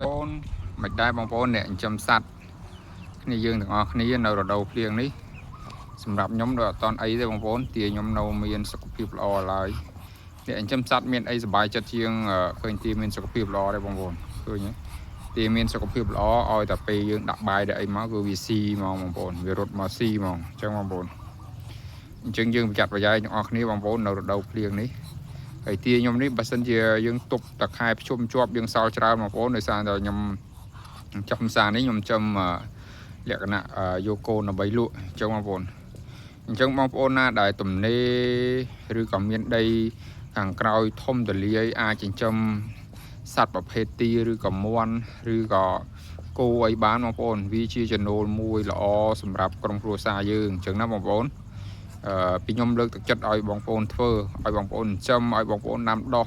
អូនមិនដែរបងប្អូនអ្នកចិញ្ចឹមសត្វគ្នាយើងទាំងអស់គ្នានៅរដូវភ្លៀងនេះសម្រាប់ខ្ញុំដល់អត់តន់អីទេបងប្អូនទាខ្ញុំនៅមានសុខភាពល្អឡើយអ្នកចិញ្ចឹមសត្វមានអីសុបាយចិត្តជាងឃើញទាមានសុខភាពល្អទេបងប្អូនឃើញទេទាមានសុខភាពល្អឲ្យតែពេលយើងដាក់បាយដាក់អីមកគឺវាស៊ីហ្មងបងប្អូនវារត់មកស៊ីហ្មងអញ្ចឹងបងប្អូនអញ្ចឹងយើងប្រយ័ត្នប្រយែងទាំងអស់គ្នាបងប្អូននៅរដូវភ្លៀងនេះហើយទាខ្ញុំនេះបើសិនជាយើងទប់តខែភ្ជុំជាប់យើងសល់ច្រើនបងប្អូនដោយសារតែខ្ញុំចំសារនេះខ្ញុំចំលក្ខណៈយកកូនដើម្បីលក់អញ្ចឹងបងប្អូនអញ្ចឹងបងប្អូនណាដែលទំនេរឬក៏មានដីខាងក្រោយធំទលាយអាចចិញ្ចឹមសត្វប្រភេទទាឬក៏មាន់ឬក៏គោអីបានបងប្អូនវាជាចំណូលមួយល្អសម្រាប់ក្រុមគ្រួសារយើងអញ្ចឹងណាបងប្អូនពីខ្ញុំលើកទឹកចិត្តឲ្យបងប្អូនធ្វើឲ្យបងប្អូនចិញ្ចឹមឲ្យបងប្អូនដាំដុះ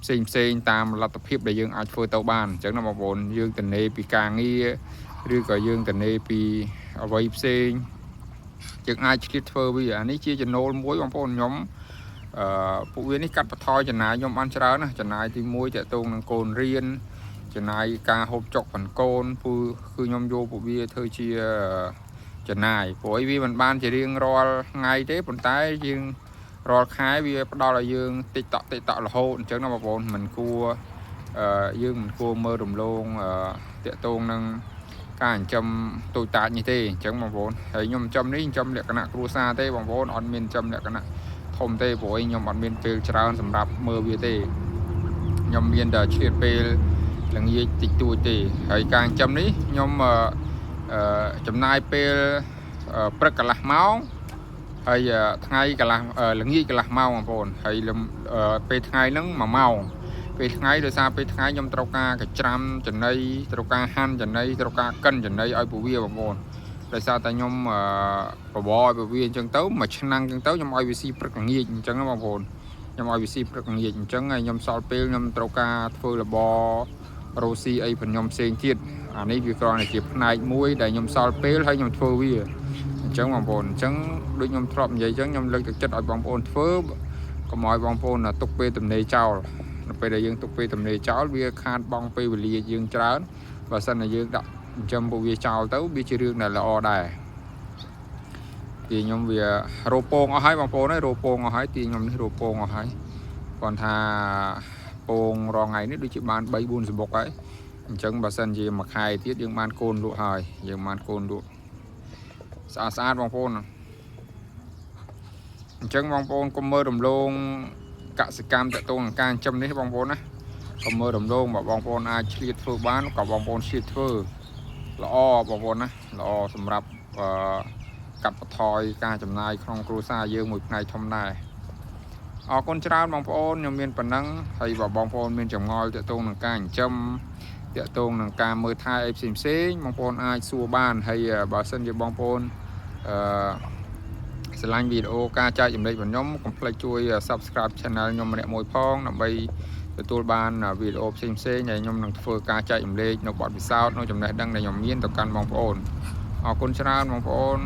ផ្សេងតាមលទ្ធភាពដែលយើងអាចធ្វើទៅបានអញ្ចឹងណាបងប្អូនយើងទនេពីការងារឬក៏យើងទនេពីអ្វីផ្សេងយើងអាចឆ្លៀតធ្វើវាអានេះជាចំណូលមួយបងប្អូនខ្ញុំពួកវានេះកាត់បន្ថយចំណាយខ្ញុំបានច្រើនណាចំណាយទី1តកតងនឹងកូនរៀនចំណាយការហូបចុកបានកូនគឺខ្ញុំយកពួកវាធ្វើជាចំណាយព្រោះអីវាមិនបានជារៀងរាល់ថ្ងៃទេប៉ុន្តែយើងរាល់ខែវាផ្ដល់ឲ្យយើងតិចតក់រហូតអញ្ចឹងណាបងប្អូនមិនគួរយើងមិនគួរមើលរំលងតកតងនឹងការចិញ្ចឹមតូចតាចនេះទេអញ្ចឹងបងប្អូនហើយខ្ញុំចិញ្ចឹមនេះចិញ្ចឹមលក្ខណៈគ្រួសារទេបងប្អូនអត់មានចិញ្ចឹមលក្ខណៈធំទេព្រោះខ្ញុំអត់មានពេលច្រើនសម្រាប់មើលវាទេខ្ញុំមានតែឆ្លៀតពេលល្ងាចតិចតួចទេហើយការចិញ្ចឹមនេះខ្ញុំចំណាយពេលព្រឹកកន្លះម៉ោងហើយថ្ងៃកន្លះល្ងាចកន្លះម៉ោងបងប្អូនហើយពេលថ្ងៃហ្នឹង1ម៉ោងពេលថ្ងៃដោយសារពេលថ្ងៃខ្ញុំត្រូវការកច្រាំចំណីត្រូវការហាន់ចំណីត្រូវការកិនចំណីឲ្យពួកវាបងប្អូនដោយសារតែខ្ញុំបបរឲ្យពួកវាអញ្ចឹងទៅមួយឆ្នាំអញ្ចឹងទៅខ្ញុំឲ្យវាស៊ីព្រឹកល្ងាចអញ្ចឹងបងប្អូនខ្ញុំឲ្យវាស៊ីព្រឹកល្ងាចអញ្ចឹងហើយខ្ញុំសល់ពេលខ្ញុំត្រូវការធ្វើរបររ៉ូស៊ីអីផងខ្ញុំផ្សេងទៀតអានេះវាគ្រាន់តែជាផ្នែកមួយដែលខ្ញុំសល់ពេលហើយខ្ញុំធ្វើវាអញ្ចឹងបងប្អូនអញ្ចឹងដូចខ្ញុំធ្លាប់និយាយអញ្ចឹងខ្ញុំលើកទឹកចិត្តឲ្យបងប្អូនធ្វើកុំឲ្យបងប្អូនទុកពេលទំនេរចោលនៅពេលដែលយើងទុកពេលទំនេរចោលវាខាតបង់ពេលវេលាយើងច្រើនបើសិនតែយើងដាក់ចិញ្ចឹមពួកវាចោលទៅវាជារឿងដែលល្អដែរទីខ្ញុំវារោពងអស់ហើយបងប្អូនហើយរោពងអស់ហើយទីខ្ញុំនេះរោពងអស់ហើយគាត់ថាពងរងថ្ងៃនេះដូចជាបាន3-4សបុកហើយអញ្ចឹងបើសិនជាមួយខែទៀតយើងបានកូនលក់ហើយយើងបានកូនលក់ស្អាតបងប្អូនអញ្ចឹងបងប្អូនកុំមើលរំលងកសិកម្មតកតងនឹងការចិញ្ចឹមនេះបងប្អូនណាកុំមើលរំលងបើបងប្អូនអាចឆ្លៀតធ្វើបានក៏បងប្អូនឆ្លៀតធ្វើល្អបងប្អូនណាល្អសម្រាប់កាត់បន្ថយការចំណាយក្នុងគ្រួសារយើងមួយផ្នែកធំដែរអរគុណច្រើនបងប្អូនខ្ញុំមានប៉ុណ្ណឹងហើយបើបងប្អូនមានចម្ងល់តកតងនឹងការចិញ្ចឹមតកតងនឹងការមើលថែអីផ្សេងបងប្អូនអាចសួរបានហើយបើសិនជាបងប្អូនស្រឡាញ់វីដេអូការចែកចំណេញរបស់ខ្ញុំកុំភ្លេចជួយ Subscribe Channel ខ្ញុំម្នាក់មួយផងដើម្បីទទួលបានវីដេអូផ្សេងដែលខ្ញុំនឹងធ្វើការចែកចំណេញនៅបទពិសោធន៍នៅចំណេះដឹងដែលខ្ញុំមានទៅកាន់បងប្អូនអរគុណច្រើនបងប្អូន